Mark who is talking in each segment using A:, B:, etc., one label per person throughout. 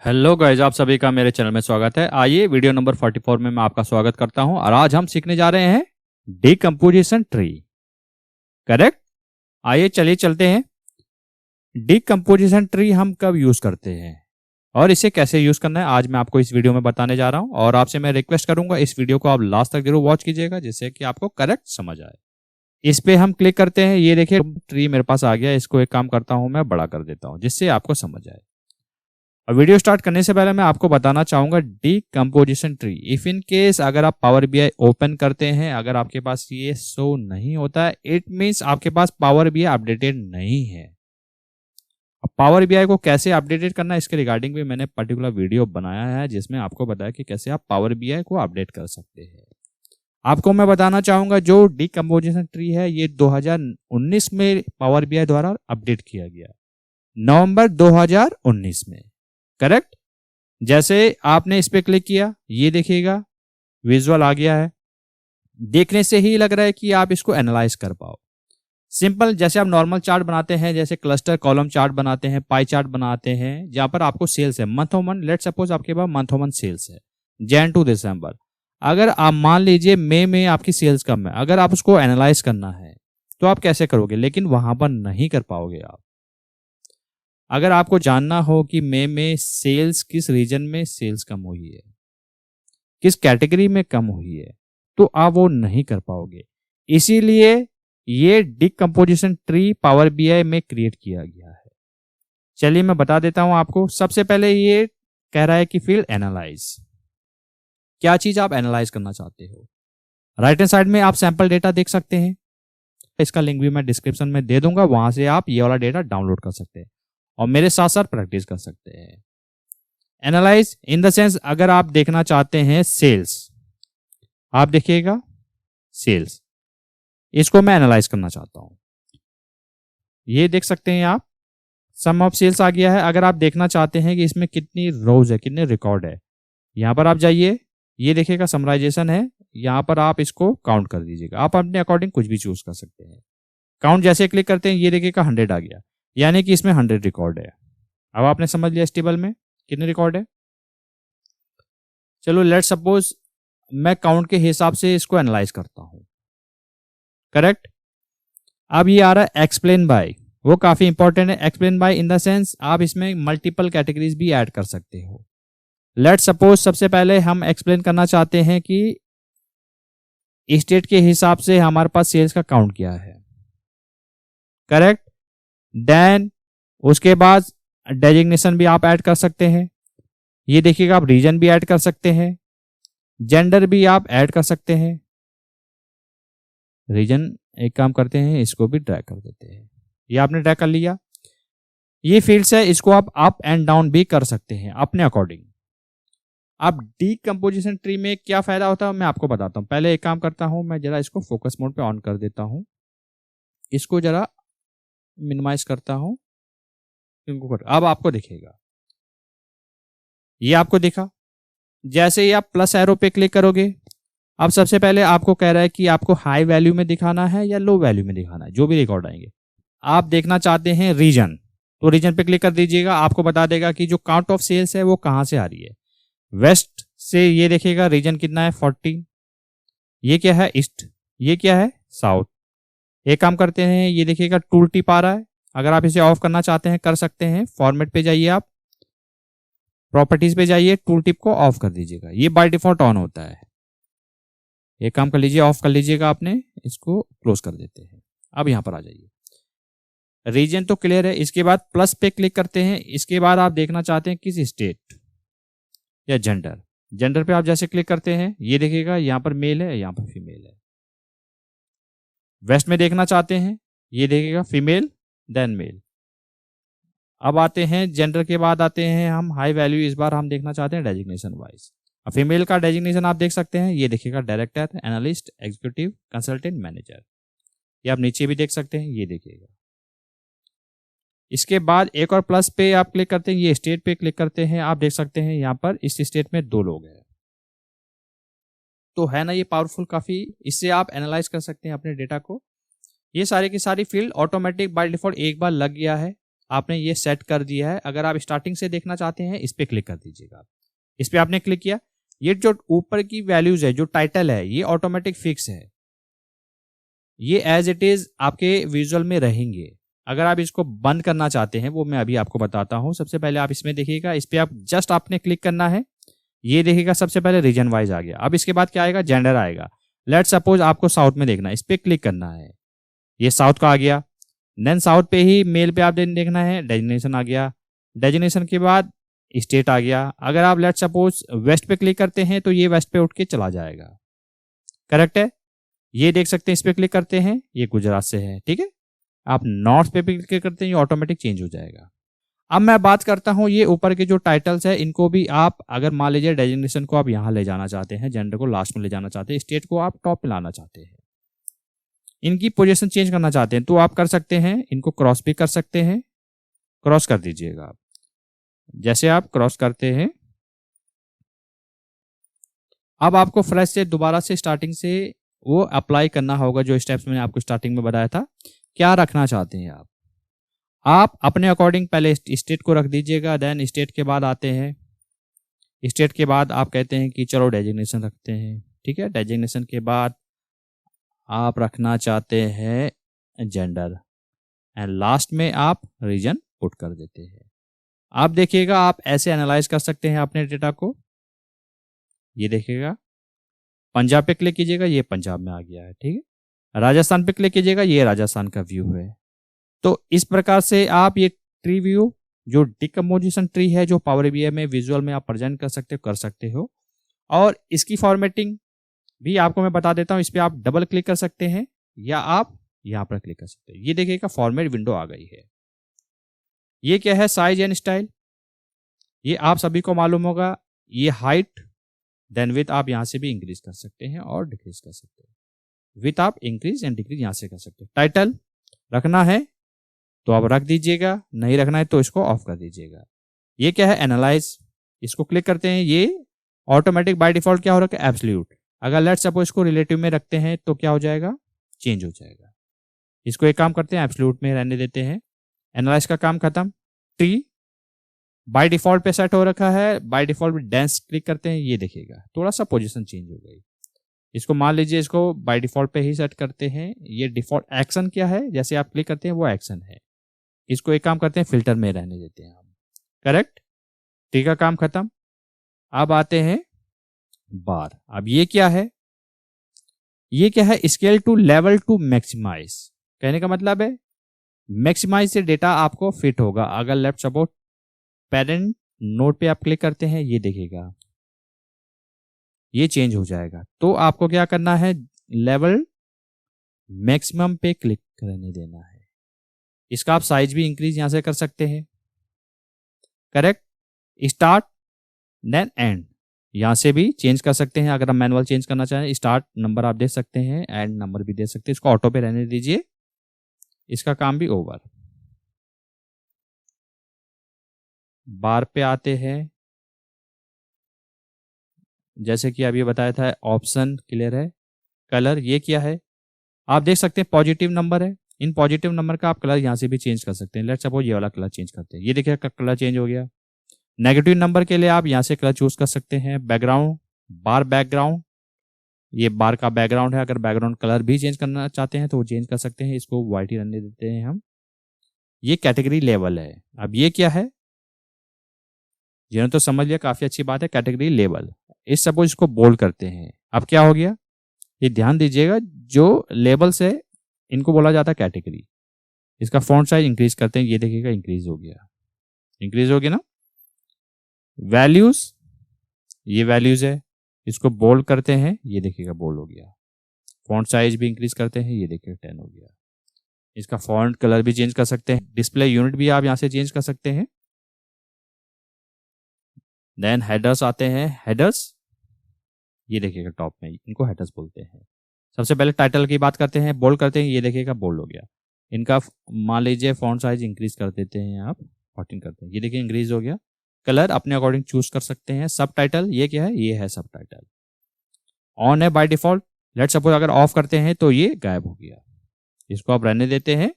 A: Hello guys, आप सभी का मेरे चैनल में स्वागत है। आइए वीडियो नंबर 44 में मैं आपका स्वागत करता हूं और आज हम सीखने जा रहे हैं डिकम्पोजिशन ट्री। करेक्ट। आइए चलिए चलते हैं। डिकम्पोजिशन ट्री हम कब यूज करते हैं और इसे कैसे यूज करना है आज मैं आपको इस वीडियो में बताने जा रहा हूं। और आपसे मैं रिक्वेस्ट करूंगा इस वीडियो को आप लास्ट तक जरूर वॉच कीजिएगा जिससे कि आपको करेक्ट समझ आए। इस पे हम क्लिक करते हैं। ये देखिए ट्री मेरे पास आ गया। इसको एक काम करता हूं, मैं बड़ा कर देता हूं जिससे आपको समझ आए। और वीडियो स्टार्ट करने से पहले मैं आपको बताना चाहूंगा decomposition tree. If in case अगर आप पावर बीआई ओपन करते हैं, अगर आपके पास ये शो नहीं होता है, इट मींस आपके पास पावर बीआई अपडेटेड नहीं है। अब पावर बीआई को कैसे अपडेटेड करना है इसके रिगार्डिंग भी मैंने पर्टिकुलर वीडियो बनाया है जिसमें आपको बताया कि कैसे आप पावर बीआई को अपडेट कर सकते हैं। आपको मैं बताना चाहूंगा जो डिकम्पोजिशन ट्री है ये 2019 में पावर बीआई द्वारा अपडेट किया गया, नवंबर 2019 में। करेक्ट। जैसे आपने इस पे क्लिक किया, ये देखिएगा विजुअल आ गया है। देखने से ही लग रहा है कि आप इसको एनालाइज कर पाओ। सिंपल, जैसे आप नॉर्मल चार्ट बनाते हैं, जैसे क्लस्टर कॉलम चार्ट बनाते हैं, पाई चार्ट बनाते हैं, जहां पर आपको सेल्स है month on month. Let suppose आपके पास मंथ ऑन मंथ सेल्स है जैन टू दिसंबर। अगर आप मान लीजिए मई में आपकी सेल्स कम है, अगर आप उसको एनालाइज करना है तो आप कैसे करोगे, लेकिन वहां पर नहीं कर पाओगे आप। अगर आपको जानना हो कि मई में सेल्स किस रीजन में सेल्स कम हुई है, किस कैटेगरी में कम हुई है, तो आप वो नहीं कर पाओगे। इसीलिए ये डिकम्पोजिशन ट्री पावर बीआई में क्रिएट किया गया है। चलिए मैं बता देता हूं आपको। सबसे पहले ये कह रहा है कि फील्ड एनालाइज। क्या चीज आप एनालाइज करना चाहते हो। राइट हैंड साइड में आप सैंपल डेटा देख सकते हैं, इसका लिंक भी मैं डिस्क्रिप्शन में दे दूंगा, वहां से आप ये वाला डेटा डाउनलोड कर सकते हैं और मेरे साथ साथ प्रैक्टिस कर सकते हैं। एनालाइज इन द सेंस, अगर आप देखना चाहते हैं सेल्स, आप देखिएगा सेल्स, इसको मैं एनालाइज करना चाहता हूं। ये देख सकते हैं आप, सम ऑफ सेल्स आ गया है। अगर आप देखना चाहते हैं कि इसमें कितनी रोज है, कितने रिकॉर्ड है, यहां पर आप जाइए, ये देखिएगा समराइजेशन है, यहां पर आप इसको काउंट कर दीजिएगा। आप अपने अकॉर्डिंग कुछ भी चूज कर सकते हैं। काउंट जैसे क्लिक करते हैं, ये देखिएगा 100 आ गया, यानी कि इसमें 100 रिकॉर्ड है। अब आपने समझ लिया इस टेबल में कितने रिकॉर्ड है। चलो लेट सपोज मैं काउंट के हिसाब से इसको एनालाइज करता हूं। करेक्ट। अब ये आ रहा है एक्सप्लेन बाय, वो काफी इंपॉर्टेंट है। Explain by in the sense आप इसमें मल्टीपल कैटेगरीज भी ऐड कर सकते हो। लेट सपोज सबसे पहले हम एक्सप्लेन करना चाहते हैं कि स्टेट के हिसाब से हमारे पास सेल्स का काउंट क्या है। करेक्ट। देन उसके बाद डेजिग्नेशन भी आप ऐड कर सकते हैं। ये देखिएगा आप रीजन भी ऐड कर सकते हैं, जेंडर भी आप ऐड कर सकते हैं। रीजन एक काम करते हैं, इसको भी ड्रैग कर देते हैं। ये आपने ड्रैग कर लिया। ये फील्ड्स है, इसको आप अप एंड डाउन भी कर सकते हैं अपने अकॉर्डिंग। अब डिकम्पोजिशन ट्री में क्या फायदा होता है मैं आपको बताता हूं। पहले एक काम करता हूं, मैं जरा इसको फोकस मोड पे ऑन कर देता हूं, इसको जरा मिनिमाइज करता हूं। अब आपको दिखेगा, ये आपको दिखा। जैसे ही आप प्लस एरो पे क्लिक करोगे, अब सबसे पहले आपको कह रहा है कि आपको हाई वैल्यू में दिखाना है या लो वैल्यू में दिखाना है, जो भी रिकॉर्ड आएंगे। आप देखना चाहते हैं रीजन, तो रीजन पे क्लिक कर दीजिएगा, आपको बता देगा कि जो काउंट ऑफ सेल्स है वो कहां से आ रही है। वेस्ट से ये देखिएगा रीजन कितना है 14। ये क्या है ईस्ट, ये क्या है साउथ। एक काम करते हैं, ये देखिएगा टूल टिप आ रहा है, अगर आप इसे ऑफ करना चाहते हैं कर सकते हैं। फॉर्मेट पे जाइए, आप प्रॉपर्टीज पे जाइए, टूल टिप को ऑफ कर दीजिएगा, ये बाय डिफॉल्ट ऑन होता है। एक काम कर लीजिए, ऑफ कर लीजिएगा, आपने इसको क्लोज कर देते हैं। अब यहां पर आ जाइए, रीजन तो क्लियर है। इसके बाद प्लस पे क्लिक करते हैं। इसके बाद आप देखना चाहते हैं किस स्टेट या जेंडर। जेंडर पे आप जैसे क्लिक करते हैं, ये देखिएगा यहां पर मेल है, यहां पर फीमेल है। वेस्ट में देखना चाहते हैं, ये देखिएगा फीमेल देन मेल। अब आते हैं जेंडर के बाद आते हैं हम हाई वैल्यू, इस बार हम देखना चाहते हैं डेजिग्नेशन वाइज। फीमेल का डेजिग्नेशन आप देख सकते हैं, ये देखिएगा director, analyst, executive, consultant, manager. ये आप नीचे भी देख सकते हैं, ये देखिएगा। इसके बाद एक और प्लस पे आप क्लिक करते हैं, ये स्टेट पे क्लिक करते हैं, आप देख सकते हैं यहां पर इस स्टेट में 2 लोग हैं। तो है ना ये पावरफुल काफी। इससे आप एनालाइज कर सकते हैं अपने डेटा को। ये सारी की सारी फील्ड ऑटोमेटिक बाय डिफॉल्ट एक बार लग गया है। आपने ये सेट कर दिया है। अगर आप स्टार्टिंग से देखना चाहते हैं इस पे क्लिक कर दीजिएगा। इस पे आपने क्लिक किया, ये जो ऊपर की वैल्यूज है, जो टाइटल है, ये ऑटोमेटिक फिक्स है, ये एज इट इज आपके विजुअल में रहेंगे। अगर आप इसको बंद करना चाहते हैं वो मैं अभी आपको बताता हूं। सबसे पहले आप इसमें देखिएगा, इस पे आप जस्ट आपने क्लिक करना है, ये देखिएगा सबसे पहले रीजन वाइज आ गया। अब इसके बाद क्या आएगा, जेंडर आएगा। लेट सपोज आपको साउथ में देखना है, इस पे क्लिक करना है, ये साउथ का आ गया। देन साउथ पे ही मेल पे आप देखना है, डेजिग्नेशन आ गया। डेजिग्नेशन के बाद स्टेट आ गया। अगर आप लेट सपोज वेस्ट पे क्लिक करते हैं तो ये वेस्ट पे उठ के चला जाएगा, करेक्ट है। ये देख सकते हैं, इस पे क्लिक करते हैं, ये गुजरात से है, ठीक है। आप नॉर्थ पे क्लिक करते हैं, ये ऑटोमेटिक चेंज हो जाएगा। अब मैं बात करता हूं, ये ऊपर के जो टाइटल्स है इनको भी आप, अगर मान लीजिए डेजिग्नेशन को आप यहां ले जाना चाहते हैं, जेंडर को लास्ट में ले जाना चाहते हैं, स्टेट को आप टॉप में लाना चाहते हैं, इनकी पोजीशन चेंज करना चाहते हैं, तो आप कर सकते हैं। इनको क्रॉस भी कर सकते हैं, क्रॉस कर दीजिएगा आप। जैसे आप क्रॉस करते हैं, अब आपको फ्रेश से दोबारा से स्टार्टिंग से वो अप्लाई करना होगा, जो स्टेप्स मैंने आपको स्टार्टिंग में बताया था। क्या रखना चाहते हैं आप अपने अकॉर्डिंग पहले स्टेट को रख दीजिएगा। देन स्टेट के बाद आते हैं, स्टेट के बाद आप कहते हैं कि चलो डेजिग्नेशन रखते हैं, ठीक है। डेजिग्नेशन के बाद आप रखना चाहते हैं जेंडर, एंड लास्ट में आप रीजन पुट कर देते हैं। आप देखिएगा, आप ऐसे एनालाइज कर सकते हैं अपने डेटा को। ये देखिएगा, पंजाब पे क्लिक कीजिएगा, ये पंजाब में आ गया है, ठीक है। राजस्थान पे क्लिक कीजिएगा, ये राजस्थान का व्यू है। तो इस प्रकार से आप ये ट्री व्यू, जो डिकम्पोजिशन ट्री है, जो पावर बीआई में विजुअल में आप प्रेजेंट कर सकते हो। और इसकी फॉर्मेटिंग भी आपको मैं बता देता हूं। इस पे आप डबल क्लिक कर सकते हैं या आप यहां पर क्लिक कर सकते हैं। ये देखिएगा, फॉर्मेट विंडो आ गई है। ये क्या है, साइज एंड स्टाइल, ये आप सभी को मालूम होगा। ये हाइट, देन विथ आप यहां से भी इंक्रीज कर सकते हैं और डिक्रीज कर सकते हैं। विथ आप इंक्रीज एंड डिक्रीज यहां से कर सकते हैं। टाइटल रखना है तो आप रख दीजिएगा, नहीं रखना है तो इसको ऑफ कर दीजिएगा। ये क्या है, एनालाइज, इसको क्लिक करते हैं, ये ऑटोमेटिक बाय डिफॉल्ट क्या हो रखा है, एब्सोल्यूट। अगर लेट सपोज इसको रिलेटिव में रखते हैं तो क्या हो जाएगा, चेंज हो जाएगा। इसको एक काम करते हैं, एब्सोल्यूट में रहने देते हैं। एनालाइज का काम खत्म। ट्री बाय डिफॉल्ट पे सेट हो रखा है, बाय डिफॉल्ट डेंस क्लिक करते हैं, ये देखिएगा थोड़ा सा पोजीशन चेंज हो गई। इसको मान लीजिए, इसको बाय डिफॉल्ट पे ही सेट करते हैं। ये डिफॉल्ट एक्शन क्या है, जैसे आप क्लिक करते हैं वो एक्शन है। इसको एक काम करते हैं, फिल्टर में रहने देते हैं हम, करेक्ट। ट्री का काम खत्म। अब आते हैं बार। अब ये क्या है, ये क्या है, scale to level to maximise. कहने का मतलब है मैक्सिमाइज से डेटा आपको फिट होगा। अगर लेफ्ट सपोर्ट पेरेंट नोट पे आप क्लिक करते हैं, ये देखिएगा ये चेंज हो जाएगा। तो आपको क्या करना है, लेवल मैक्सिमम पे क्लिक करने देना है। इसका आप साइज भी इंक्रीज यहां से कर सकते हैं, करेक्ट। स्टार्ट देन एंड, यहां से भी चेंज कर सकते हैं। अगर हम मैनुअल चेंज करना चाहें, स्टार्ट नंबर आप दे सकते हैं, एंड नंबर भी दे सकते हैं। इसको ऑटो पे रहने दीजिए, इसका काम भी ओवर। बार पे आते हैं, जैसे कि अभी बताया था, ऑप्शन क्लियर है। कलर, ये क्या है, आप देख सकते हैं पॉजिटिव नंबर है। इन पॉजिटिव नंबर का आप कलर यहां से भी चेंज कर सकते हैं। लेट्स सपोज ये वाला कलर चेंज करते हैं, ये देखिए कलर चेंज हो गया। नेगेटिव नंबर के लिए आप यहां से कलर चूज कर सकते हैं। बैकग्राउंड, बार बैकग्राउंड, ये बार का बैकग्राउंड है। अगर बैकग्राउंड कलर भी चेंज करना चाहते हैं तो वो चेंज कर सकते हैं। इसको व्हाइट ही रहने देते हैं हम। ये कैटेगरी लेवल है। अब ये क्या है, जिन्होंने तो समझ लिया, काफी अच्छी बात है। कैटेगरी लेवल, इस सपोज इसको बोल्ड करते हैं। अब क्या हो गया, ये ध्यान दीजिएगा, जो लेवल से इनको बोला जाता है कैटेगरी। इसका फॉन्ट साइज इंक्रीज करते हैं, ये देखिएगा इंक्रीज हो गया, इंक्रीज हो गया ना। वैल्यूज, ये वैल्यूज है, इसको बोल्ड करते हैं, ये देखिएगा बोल्ड हो गया। फॉन्ट साइज भी इंक्रीज करते हैं, ये देखिएगा 10 हो गया। इसका फॉन्ट कलर भी चेंज कर सकते हैं। डिस्प्ले यूनिट भी आप यहां से चेंज कर सकते हैं। देन हेडर्स आते हैं, हेडर्स ये देखिएगा टॉप में, इनको हेडर्स बोलते हैं। सबसे पहले टाइटल की बात करते हैं, बोल्ड करते हैं, ये देखिएगा बोल्ड हो गया। इनका मान लीजिए फॉन्ट साइज इंक्रीज कर देते हैं, आप 14 करते हैं, ये देखिए इंक्रीज हो गया। कलर अपने अकॉर्डिंग चूज कर सकते हैं। सब टाइटल, ये क्या है, ये है सब टाइटल। ऑन है बाय डिफॉल्ट। लेट्स सपोज अगर ऑफ करते हैं तो ये गायब हो गया। इसको आप रहने देते हैं।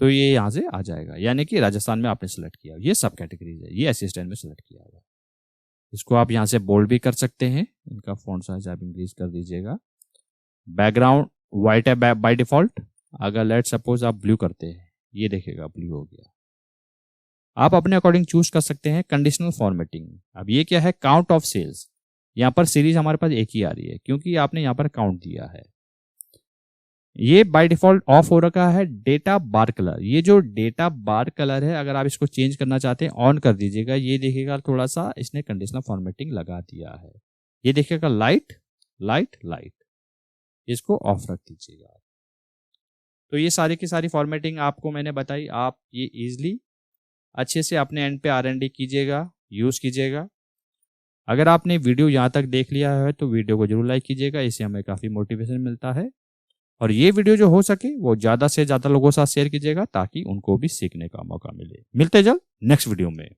A: तो ये यहाँ से आ जाएगा, यानी कि राजस्थान में आपने सेलेक्ट किया, ये सब कैटेगरीज है, ये असिस्टेंट में सेलेक्ट किया हुआ। इसको आप यहाँ से बोल्ड भी कर सकते हैं, इनका फॉन्ट साइज आप इंक्रीज कर दीजिएगा। बैकग्राउंड व्हाइट है बाय डिफॉल्ट, अगर लेट सपोज आप ब्लू करते हैं, ये देखेगा ब्लू हो गया। आप अपने अकॉर्डिंग चूज कर सकते हैं। कंडीशनल फॉर्मेटिंग, अब ये क्या है, काउंट ऑफ सेल्स। यहाँ पर सीरीज हमारे पास एक ही आ रही है क्योंकि आपने यहाँ पर काउंट दिया है। ये बाय डिफॉल्ट ऑफ हो रखा है। डेटा बार कलर, ये जो डेटा बार कलर है, अगर आप इसको चेंज करना चाहते हैं ऑन कर दीजिएगा। ये देखिएगा थोड़ा सा इसने कंडीशनल फॉर्मेटिंग लगा दिया है, ये देखिएगा लाइट लाइट लाइट, इसको ऑफ रख दीजिएगा। तो ये सारी की सारी फॉर्मेटिंग आपको मैंने बताई, आप ये इजिली अच्छे से अपने एंड पे R&D कीजिएगा, यूज कीजिएगा। अगर आपने वीडियो यहाँ तक देख लिया है तो वीडियो को जरूर लाइक कीजिएगा, इससे हमें काफ़ी मोटिवेशन मिलता है। और ये वीडियो जो हो सके वो ज़्यादा से ज़्यादा लोगों के साथ शेयर कीजिएगा ताकि उनको भी सीखने का मौका मिले। मिलते जल्द नेक्स्ट वीडियो में।